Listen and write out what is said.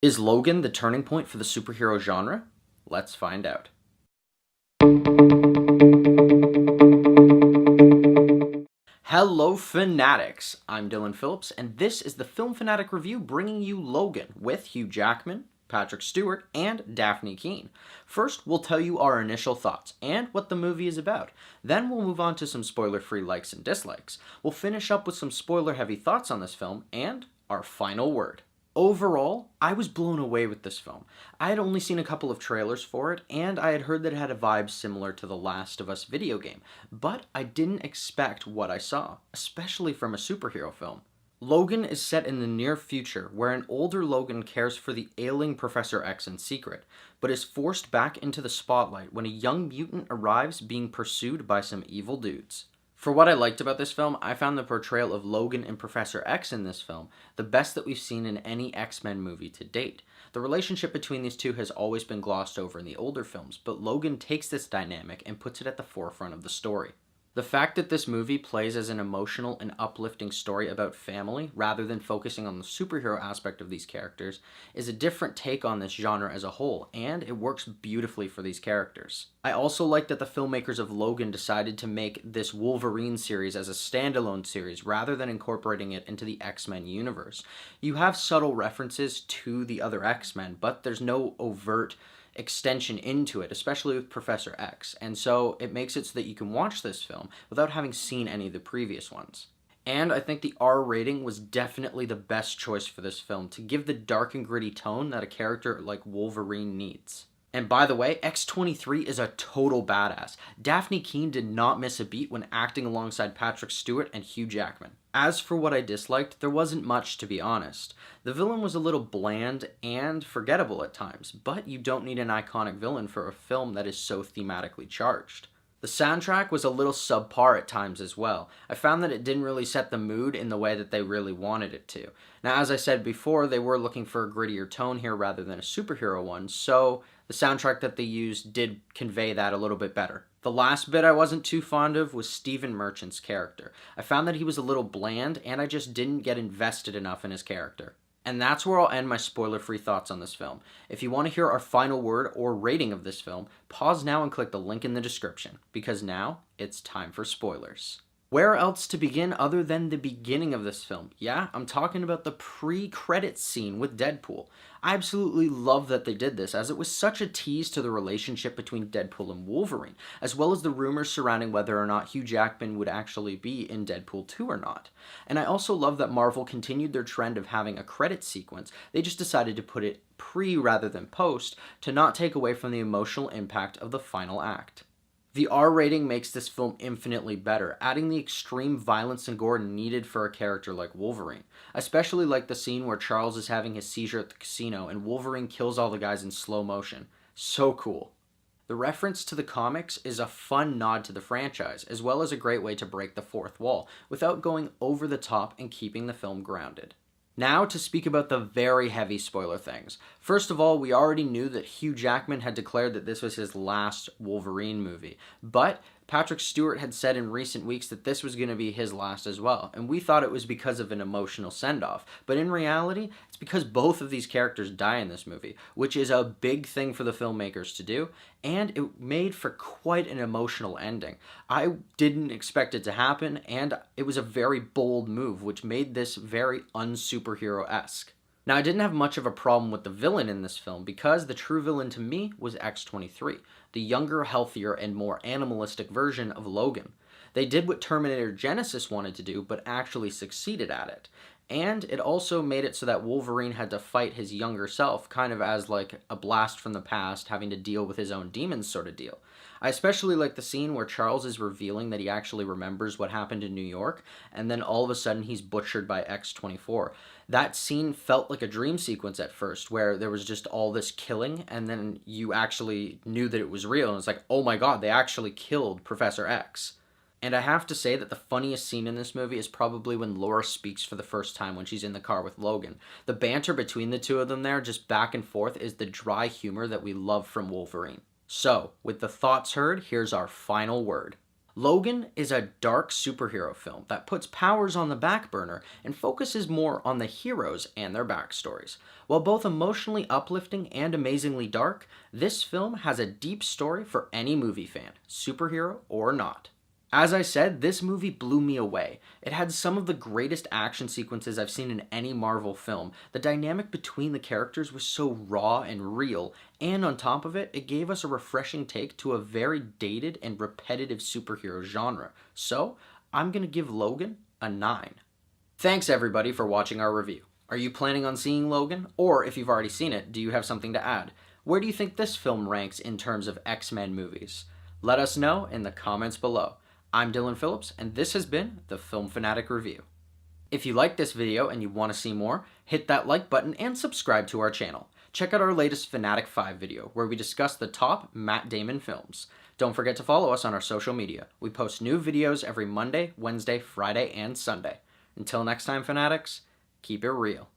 Is Logan the turning point for the superhero genre? Let's find out. Hello Fanatics! I'm Dylan Phillips, and this is the Film Fanatic Review bringing you Logan with Hugh Jackman, Patrick Stewart, and Dafne Keen. First, we'll tell you our initial thoughts and what the movie is about. Then we'll move on to some spoiler-free likes and dislikes. We'll finish up with some spoiler-heavy thoughts on this film, and our final word. Overall, I was blown away with this film. I had only seen a couple of trailers for it, and I had heard that it had a vibe similar to the Last of Us video game, but I didn't expect what I saw, especially from a superhero film. Logan is set in the near future, where an older Logan cares for the ailing Professor X in secret, but is forced back into the spotlight when a young mutant arrives being pursued by some evil dudes. For what I liked about this film, I found the portrayal of Logan and Professor X in this film the best that we've seen in any X-Men movie to date. The relationship between these two has always been glossed over in the older films, but Logan takes this dynamic and puts it at the forefront of the story. The fact that this movie plays as an emotional and uplifting story about family, rather than focusing on the superhero aspect of these characters, is a different take on this genre as a whole, and it works beautifully for these characters. I also like that the filmmakers of Logan decided to make this Wolverine series as a standalone series, rather than incorporating it into the X-Men universe. You have subtle references to the other X-Men, but there's no overt extension into it, especially with Professor X, and so it makes it so that you can watch this film without having seen any of the previous ones. And I think the R rating was definitely the best choice for this film to give the dark and gritty tone that a character like Wolverine needs. And by the way, X-23 is a total badass. Dafne Keen did not miss a beat when acting alongside Patrick Stewart and Hugh Jackman. As for what I disliked, there wasn't much, to be honest. The villain was a little bland and forgettable at times, but you don't need an iconic villain for a film that is so thematically charged. The soundtrack was a little subpar at times as well. I found that it didn't really set the mood in the way that they really wanted it to. Now, as I said before, they were looking for a grittier tone here rather than a superhero one, so the soundtrack that they used did convey that a little bit better. The last bit I wasn't too fond of was Stephen Merchant's character. I found that he was a little bland, and I just didn't get invested enough in his character. And that's where I'll end my spoiler-free thoughts on this film. If you want to hear our final word or rating of this film, pause now and click the link in the description, because now it's time for spoilers. Where else to begin other than the beginning of this film? Yeah, I'm talking about the pre-credits scene with Deadpool. I absolutely love that they did this, as it was such a tease to the relationship between Deadpool and Wolverine, as well as the rumors surrounding whether or not Hugh Jackman would actually be in Deadpool 2 or not. And I also love that Marvel continued their trend of having a credit sequence. They just decided to put it pre rather than post to not take away from the emotional impact of the final act. The R rating makes this film infinitely better, adding the extreme violence and gore needed for a character like Wolverine. I especially like the scene where Charles is having his seizure at the casino and Wolverine kills all the guys in slow motion. So cool. The reference to the comics is a fun nod to the franchise, as well as a great way to break the fourth wall, without going over the top and keeping the film grounded. Now to speak about the very heavy spoiler things. First of all, we already knew that Hugh Jackman had declared that this was his last Wolverine movie, but Patrick Stewart had said in recent weeks that this was going to be his last as well, and we thought it was because of an emotional send-off, but in reality, it's because both of these characters die in this movie, which is a big thing for the filmmakers to do, and it made for quite an emotional ending. I didn't expect it to happen, and it was a very bold move, which made this very un-superhero-esque. Now, I didn't have much of a problem with the villain in this film because the true villain to me was X-23, the younger, healthier, and more animalistic version of Logan. They did what Terminator Genisys wanted to do, but actually succeeded at it. And it also made it so that Wolverine had to fight his younger self, kind of as like a blast from the past, having to deal with his own demons sort of deal. I especially like the scene where Charles is revealing that he actually remembers what happened in New York, and then all of a sudden he's butchered by X-24. That scene felt like a dream sequence at first, where there was just all this killing, and then you actually knew that it was real, and it's like, oh my god, they actually killed Professor X. And I have to say that the funniest scene in this movie is probably when Laura speaks for the first time when she's in the car with Logan. The banter between the two of them there, just back and forth, is the dry humor that we love from Wolverine. So, with the thoughts heard, here's our final word. Logan is a dark superhero film that puts powers on the back burner and focuses more on the heroes and their backstories. While both emotionally uplifting and amazingly dark, this film has a deep story for any movie fan, superhero or not. As I said, this movie blew me away. It had some of the greatest action sequences I've seen in any Marvel film. The dynamic between the characters was so raw and real, and on top of it, it gave us a refreshing take to a very dated and repetitive superhero genre. So, I'm gonna give Logan a 9. Thanks everybody for watching our review. Are you planning on seeing Logan? Or if you've already seen it, do you have something to add? Where do you think this film ranks in terms of X-Men movies? Let us know in the comments below. I'm Dylan Phillips, and this has been the Film Fanatic Review. If you liked this video and you want to see more, hit that like button and subscribe to our channel. Check out our latest Fanatic 5 video, where we discuss the top Matt Damon films. Don't forget to follow us on our social media. We post new videos every Monday, Wednesday, Friday, and Sunday. Until next time, Fanatics, keep it real.